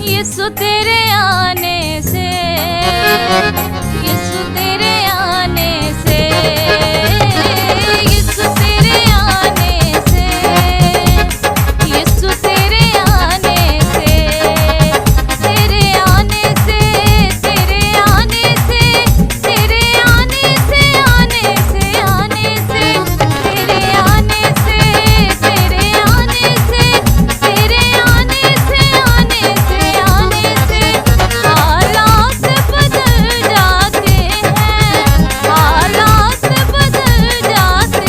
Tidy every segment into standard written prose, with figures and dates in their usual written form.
यीशु तेरे आने से, यीशु तेरे आने से, यीशु तेरे आने से, यीशु तेरे आने से, तेरे आने से, तेरे आने से, तेरे आने से, आने से, आने से, तेरे आने से, तेरे आने से, तेरे आने से, आने से, आने से हालात बदल जाते हैं, हालात बदल जाते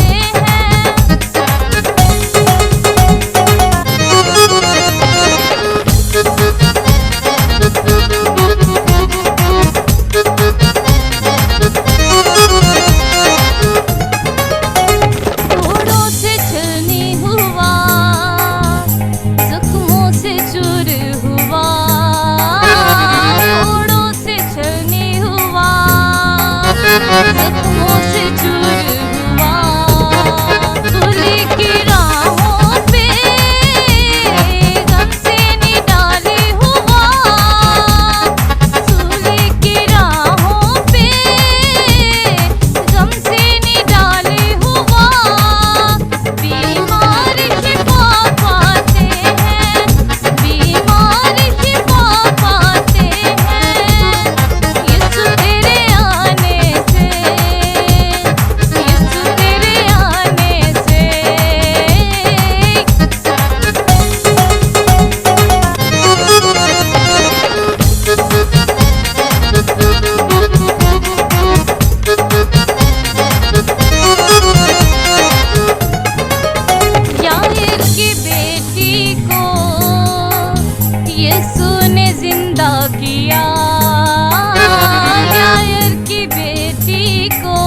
घोड़ों से छलनी हुआ, जख्मों से चूर हुआ, घोड़ों से छलनी हुआ, जख्मों से चूर हुआ, खुली की राहों पे गम से निडाली हुआ, खुली की राहों पे गम से निडाली हुआ, बीमार शिफा पाते हैं, बीमार शिफा पाते हैं, यीशु तेरे आने से, यीशु तेरे आने से। याईर की बेटी को यीशु ने जिंदा किया, याईर की बेटी को